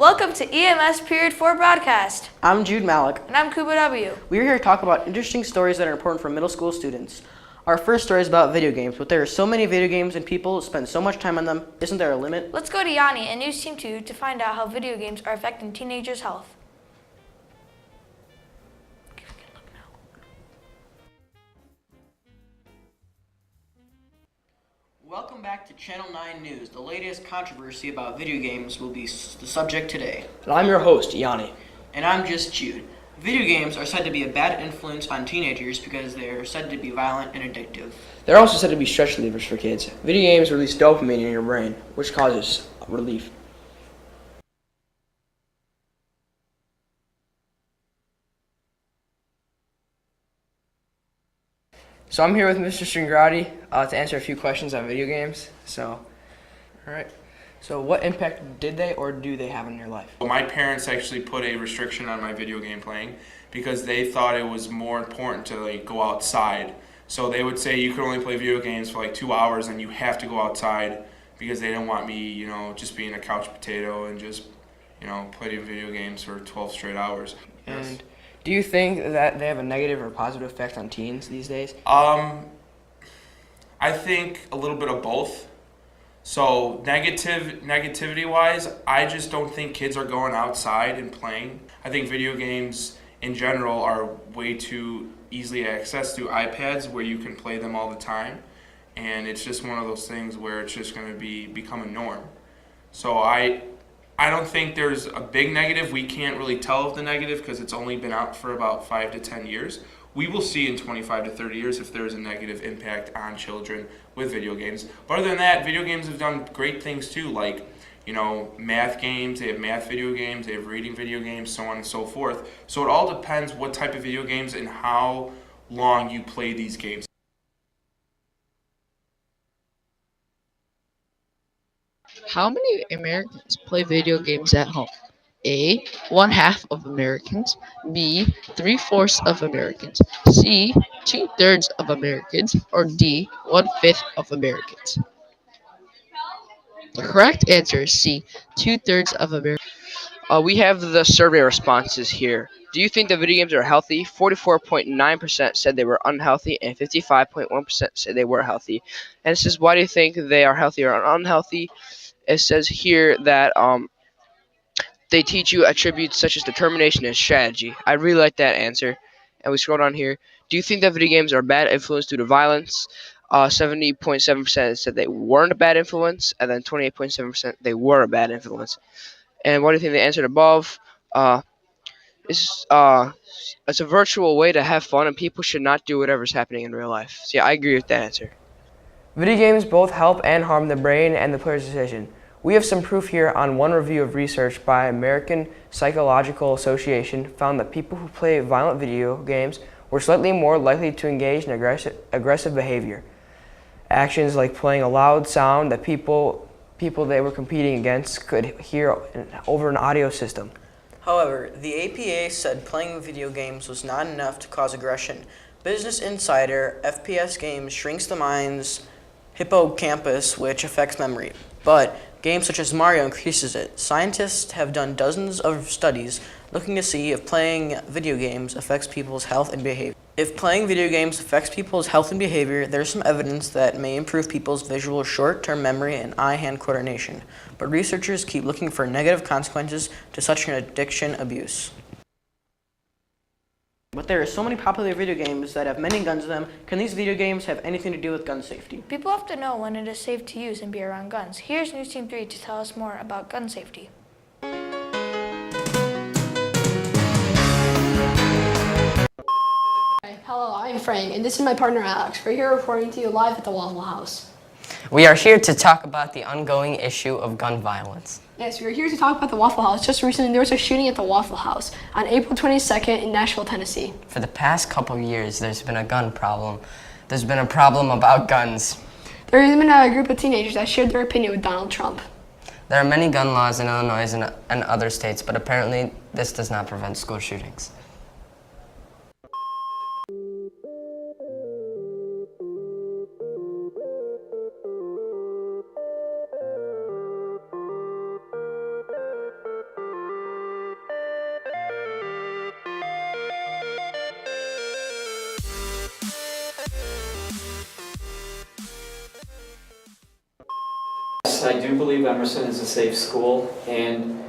Welcome to EMS Period 4 broadcast. I'm Jude Malik. And I'm Kuba W. We're here to talk about interesting stories that are important for middle school students. Our first story is about video games, but there are so many video games and people spend so much time on them. Isn't there a limit? Let's go to Yanni and News Team 2 to find out how video games are affecting teenagers' health. Welcome back to Channel 9 News. The latest controversy about video games will be the subject today. And I'm your host, Yanni. And I'm just Jude. Video games are said to be a bad influence on teenagers because they are said to be violent and addictive. They're also said to be stress relievers for kids. Video games release dopamine in your brain, which causes relief. So I'm here with Mr. Stringrati to answer a few questions on video games. All right. So what impact did they or do they have in your life? My parents actually put a restriction on my video game playing because they thought it was more important to go outside. So they would say you could only play video games for 2 hours and you have to go outside because they didn't want me, just being a couch potato and just, playing video games for 12 straight hours. And Yes. do you think that they have a negative or positive effect on teens these days? I think a little bit of both. So negativity wise, I just don't think kids are going outside and playing. I think video games in general are way too easily accessed through iPads where you can play them all the time. And it's just one of those things where it's just going to become a norm. So I don't think there's a big negative. We can't really tell of the negative because it's only been out for about 5 to 10 years. We will see in 25 to 30 years if there is a negative impact on children with video games. But other than that, video games have done great things too, math games, they have math video games, they have reading video games, so on and so forth. So it all depends what type of video games and how long you play these games. How many Americans play video games at home? A. 1/2 of Americans. B. 3/4 of Americans. C. 2/3 of Americans. Or D. 1/5 of Americans. The correct answer is C. 2/3 of Americans. We have the survey responses here. Do you think that video games are healthy? 44.9% said they were unhealthy, and 55.1% said they were healthy. And it says, why do you think they are healthy or unhealthy? It says here that they teach you attributes such as determination and strategy. I really like that answer. And we scroll down here. Do you think that video games are a bad influence due to violence? 70.7% said they weren't a bad influence, and then 28.7% they were a bad influence. And what do you think they answered above? It's a virtual way to have fun, and people should not do whatever's happening in real life. So yeah, I agree with that answer. Video games both help and harm the brain and the player's decision. We have some proof here on one review of research by American Psychological Association found that people who play violent video games were slightly more likely to engage in aggressive behavior. Actions like playing a loud sound that people they were competing against could hear over an audio system. However, the APA said playing video games was not enough to cause aggression. Business Insider, FPS games shrinks the mind's hippocampus, which affects memory. But games such as Mario increases it. Scientists have done dozens of studies looking to see if playing video games affects people's health and behavior. If playing video games affects people's health and behavior, there's some evidence that may improve people's visual short-term memory and eye-hand coordination. But researchers keep looking for negative consequences to such an addiction abuse. But there are so many popular video games that have many guns in them. Can these video games have anything to do with gun safety? People have to know when it is safe to use and be around guns. Here's News Team 3 to tell us more about gun safety. Hello, I'm Frank, and this is my partner Alex. We're here reporting to you live at the Waffle House. We are here to talk about the ongoing issue of gun violence. Yes, we're here to talk about the Waffle House. Just recently, there was a shooting at the Waffle House on April 22nd in Nashville, Tennessee. For the past couple years, there's been a gun problem. There's been a problem about guns. There has been a group of teenagers that shared their opinion with Donald Trump. There are many gun laws in Illinois and other states, but apparently this does not prevent school shootings. yes, I do believe Emerson is a safe school, and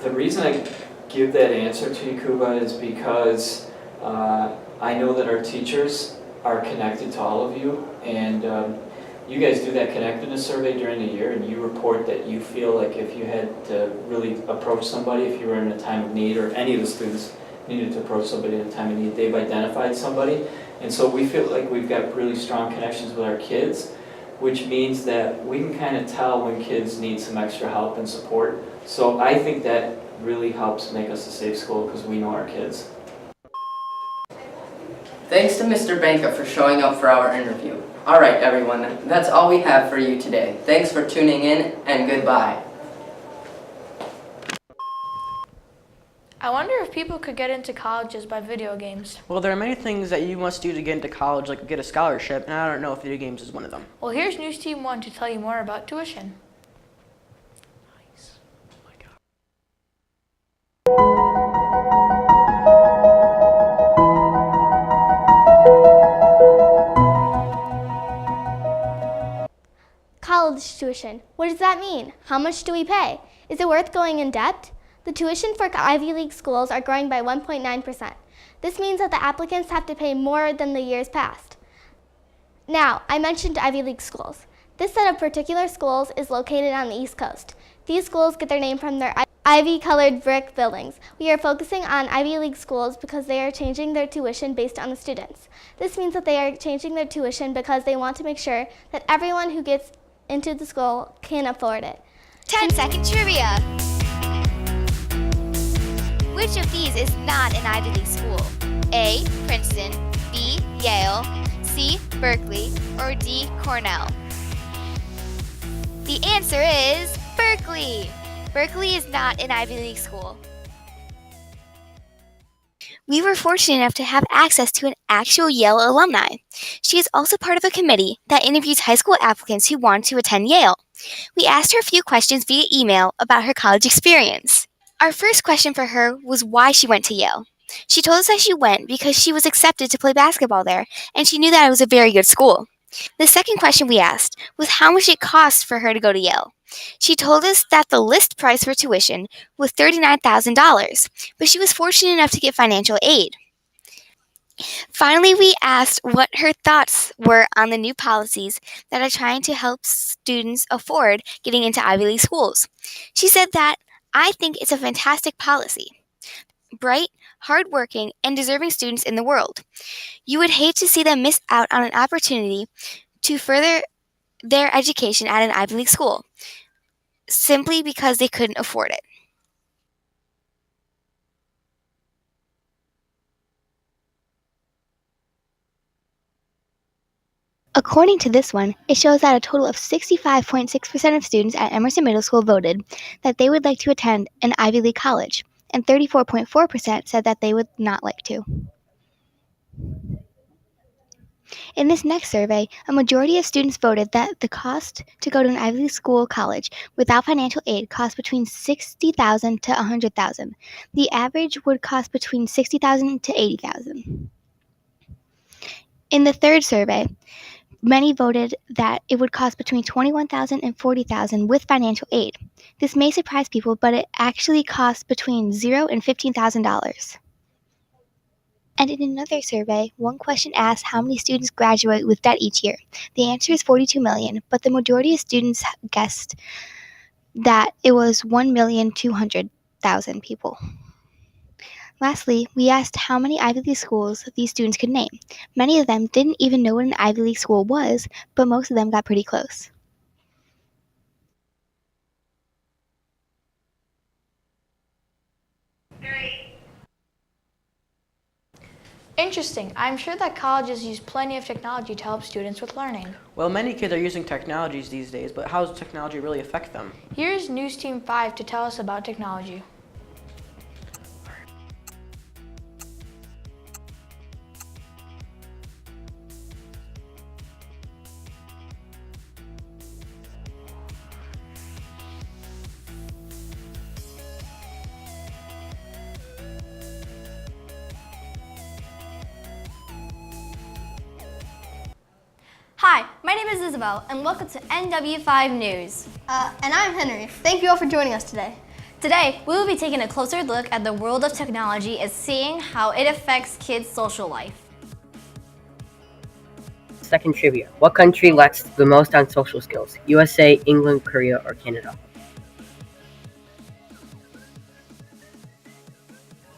the reason I give that answer to you, Kuba, is because I know that our teachers are connected to all of you, and you guys do that connectedness survey during the year, and you report that you feel like if you had to really approach somebody, if you were in a time of need, or any of the students needed to approach somebody in a time of need, they've identified somebody. And so we feel like we've got really strong connections with our kids, which means that we can kind of tell when kids need some extra help and support. So I think that really helps make us a safe school because we know our kids. Thanks to Mr. Banka for showing up for our interview. All right, everyone, that's all we have for you today. Thanks for tuning in, and goodbye. I wonder if people could get into colleges by video games. Well, there are many things that you must do to get into college, like get a scholarship, and I don't know if video games is one of them. Well, here's News Team 1 to tell you more about tuition. Nice. Oh my God. College tuition. What does that mean? How much do we pay? Is it worth going in debt? The tuition for Ivy League schools are growing by 1.9%. This means that the applicants have to pay more than the years past. Now, I mentioned Ivy League schools. This set of particular schools is located on the East Coast. These schools get their name from their ivy-colored brick buildings. We are focusing on Ivy League schools because they are changing their tuition based on the students. This means that they are changing their tuition because they want to make sure that everyone who gets into the school can afford it. 10-second trivia. Which of these is not an Ivy League school? A. Princeton, B. Yale, C. Berkeley, or D. Cornell? The answer is Berkeley. Berkeley is not an Ivy League school. We were fortunate enough to have access to an actual Yale alumni. She is also part of a committee that interviews high school applicants who want to attend Yale. We asked her a few questions via email about her college experience. Our first question for her was why she went to Yale. She told us that she went because she was accepted to play basketball there, and she knew that it was a very good school. The second question we asked was how much it cost for her to go to Yale. She told us that the list price for tuition was $39,000, but she was fortunate enough to get financial aid. Finally, we asked what her thoughts were on the new policies that are trying to help students afford getting into Ivy League schools. She said that, "I think it's a fantastic policy. Bright, hardworking, and deserving students in the world. You would hate to see them miss out on an opportunity to further their education at an Ivy League school, simply because they couldn't afford it." According to this one, it shows that a total of 65.6% of students at Emerson Middle School voted that they would like to attend an Ivy League college, and 34.4% said that they would not like to. In this next survey, a majority of students voted that the cost to go to an Ivy League school college without financial aid costs between $60,000 to $100,000. The average would cost between $60,000 to $80,000. In the third survey, many voted that it would cost between $21,000 and $40,000 with financial aid. This may surprise people, but it actually costs between $0 and $15,000. And in another survey, one question asked how many students graduate with debt each year. The answer is 42 million, but the majority of students guessed that it was 1,200,000 people. Lastly, we asked how many Ivy League schools these students could name. Many of them didn't even know what an Ivy League school was, but most of them got pretty close. Interesting. I'm sure that colleges use plenty of technology to help students with learning. Well, many kids are using technologies these days, but how does technology really affect them? Here's News Team 5 to tell us about technology. Hi, my name is Isabel, and welcome to NW5 News. And I'm Henry. Thank you all for joining us today. Today, we will be taking a closer look at the world of technology and seeing how it affects kids' social life. Second trivia. What country lacks the most on social skills? USA, England, Korea, or Canada?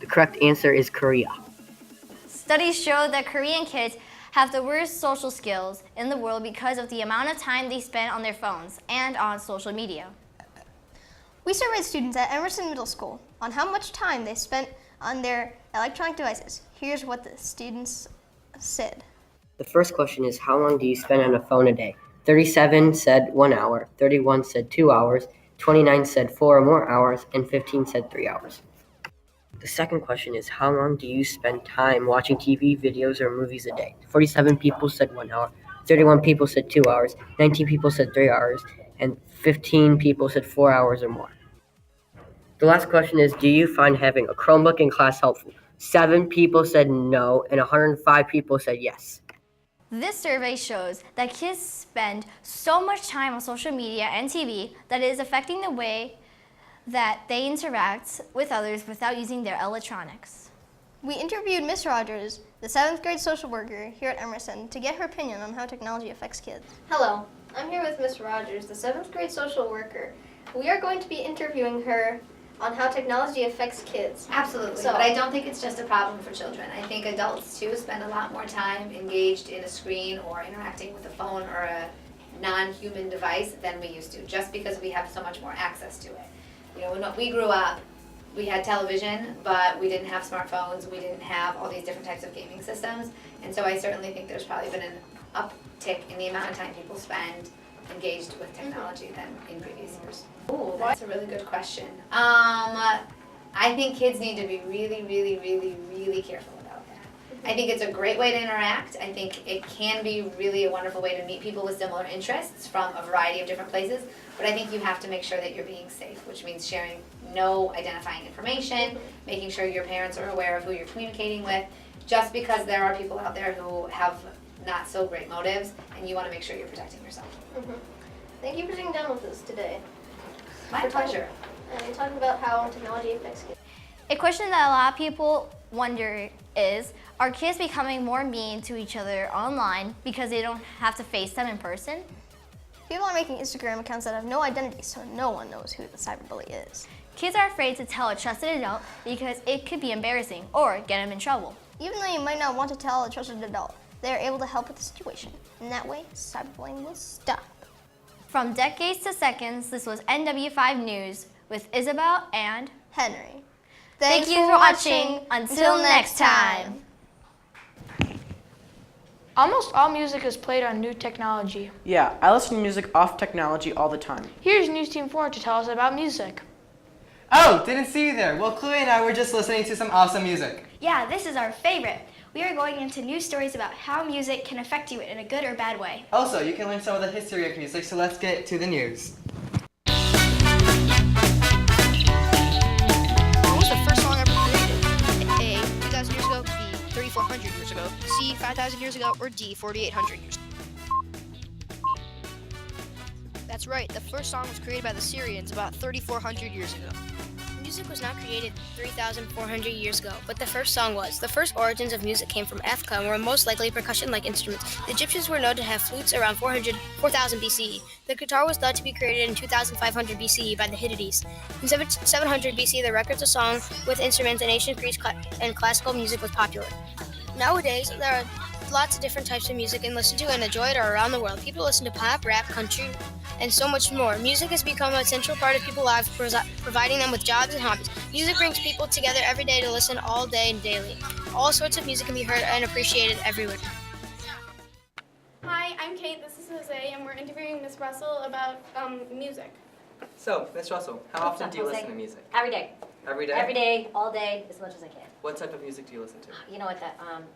The correct answer is Korea. Studies show that Korean kids have the worst social skills in the world because of the amount of time they spend on their phones and on social media. We surveyed students at Emerson Middle School on how much time they spent on their electronic devices. Here's what the students said. The first question is, how long do you spend on a phone a day? 37 said 1 hour, 31 said 2 hours, 29 said 4 or more hours, and 15 said 3 hours. The second question is, how long do you spend time watching TV, videos, or movies a day? 47 people said 1 hour, 31 people said 2 hours, 19 people said 3 hours, and 15 people said 4 hours or more. The last question is, do you find having a Chromebook in class helpful? 7 people said no, and 105 people said yes. This survey shows that kids spend so much time on social media and TV that it is affecting the way that they interact with others without using their electronics. We interviewed Miss Rogers, the 7th grade social worker here at Emerson, to get her opinion on how technology affects kids. Hello, I'm here with Miss Rogers, the 7th grade social worker. We are going to be interviewing her on how technology affects kids. Absolutely, but I don't think it's just a problem for children. I think adults too spend a lot more time engaged in a screen or interacting with a phone or a non-human device than we used to, just because we have so much more access to it. You know, when we grew up, we had television, but we didn't have smartphones, we didn't have all these different types of gaming systems, and so I certainly think there's probably been an uptick in the amount of time people spend engaged with technology than in previous years. Ooh, that's a really good question. I think kids need to be really, really, really, really careful about that. I think it's a great way to interact. I think it can be really a wonderful way to meet people with similar interests from a variety of different places, but I think you have to make sure that you're being safe, which means sharing no identifying information, making sure your parents are aware of who you're communicating with, just because there are people out there who have not so great motives, and you want to make sure you're protecting yourself. Thank you for sitting down with us today. My pleasure. And talking about how technology affects kids. A question that a lot of people wonder is, are kids becoming more mean to each other online because they don't have to face them in person? People are making Instagram accounts that have no identity, so no one knows who the cyberbully is. Kids are afraid to tell a trusted adult because it could be embarrassing or get them in trouble. Even though you might not want to tell a trusted adult, they are able to help with the situation. In that way, cyberbullying will stop. From decades to seconds, this was NW5 News with Isabel and Henry. Thank you for watching. Until next time. Almost all music is played on new technology. Yeah, I listen to music off technology all the time. Here's News Team 4 to tell us about music. Oh, didn't see you there. Well, Chloe and I were just listening to some awesome music. Yeah, this is our favorite. We are going into news stories about how music can affect you in a good or bad way. Also, you can learn some of the history of music, so let's get to the news. What was the first song ever created? A, 2,000 years ago, B, 3,400 years ago, C, 5,000 years ago, or D, 4,800 years ago? That's right, the first song was created by the Syrians about 3,400 years ago. Music was not created 3,400 years ago, but the first song was. The first origins of music came from Africa and were most likely percussion-like instruments. The Egyptians were known to have flutes around 4,000 BCE. The guitar was thought to be created in 2,500 BCE by the Hittites. In 700 BC, the records of song with instruments in ancient Greece and classical music was popular. Nowadays, there are lots of different types of music and listen to and enjoy it around the world. People listen to pop, rap, country, and so much more. Music has become a central part of people's lives, providing them with jobs and hobbies. Music brings people together every day to listen all day and daily. All sorts of music can be heard and appreciated everywhere. Hi, I'm Kate, this is Jose, and we're interviewing Miss Russell about music. So, Miss Russell, how often do you listen to music? Every day. Every day? Every day, all day, as much as I can. What type of music do you listen to? You know what,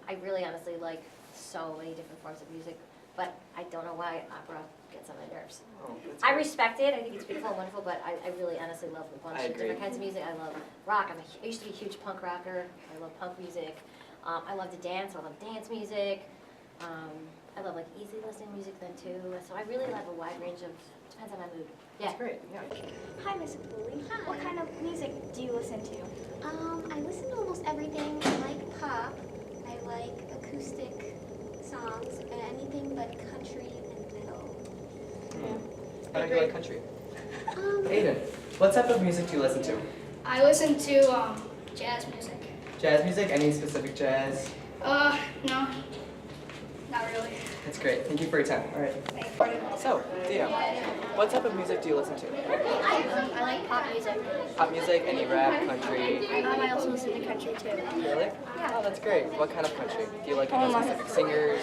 I really honestly like so many different forms of music, but I don't know why opera gets on my nerves. Oh, I respect it, I think it's beautiful and wonderful, but I really honestly love a bunch of different kinds of music. I love rock, I used to be a huge punk rocker, I love punk music. I love to dance, I love dance music. I love like easy listening music then too. So I really love a wide range of, depends on my mood. Yeah. That's great. Yeah. Hi, Miss Cooley. What kind of music do you listen to? I listen to almost everything. I like pop. I like acoustic songs and anything but country and metal. How do you like country? Um, Aiden, what type of music do you listen to? I listen to jazz music. Jazz music? Any specific jazz? No, not really. That's great. Thank you for your time. All right. So, Dia, what type of music do you listen to? I like pop music. Pop music? Any rap, country? I also listen to country too. Really? Yeah. Oh, that's great. What kind of country? Do you like any specific singers?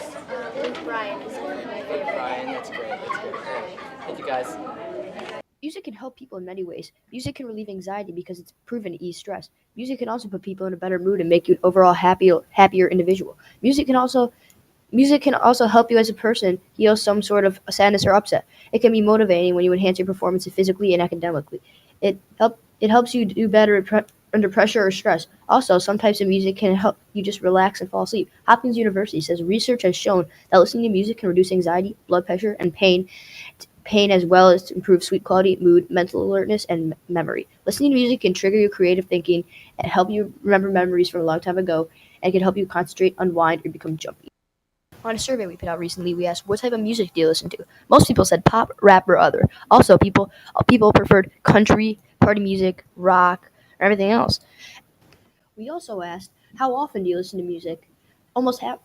Luke Bryan is one of my Luke favorite. Bryan, that's great. That's great. All right. Thank you, guys. Music can help people in many ways. Music can relieve anxiety because it's proven to ease stress. Music can also put people in a better mood and make you an overall happier individual. Music can also help you as a person heal some sort of sadness or upset. It can be motivating when you enhance your performance physically and academically. It helps you do better under pressure or stress. Also, some types of music can help you just relax and fall asleep. Hopkins University says research has shown that listening to music can reduce anxiety, blood pressure, and pain as well as to improve sleep quality, mood, mental alertness, and memory. Listening to music can trigger your creative thinking and help you remember memories from a long time ago, and can help you concentrate, unwind, or become jumpy. On a survey we put out recently, we asked, what type of music do you listen to? Most people said pop, rap, or other. Also, people preferred country, party music, rock, or everything else. We also asked, how often do you listen to music?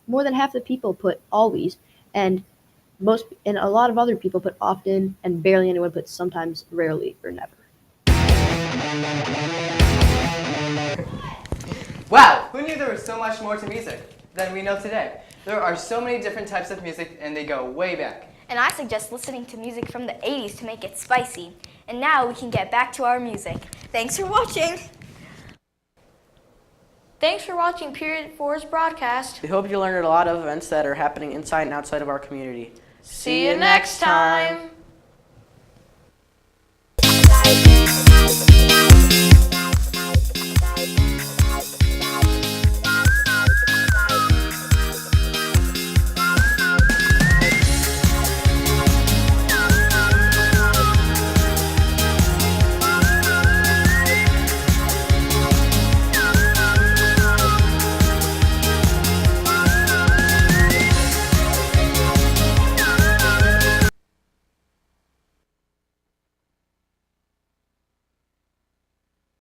More than half the people put always, and a lot of other people put often, and barely anyone put sometimes, rarely, or never. Wow, who knew there was so much more to music than we know today? There are so many different types of music, and they go way back. And I suggest listening to music from the 80s to make it spicy. And now we can get back to our music. Thanks for watching. Thanks for watching Period 4's broadcast. We hope you learned a lot of events that are happening inside and outside of our community. See you next time.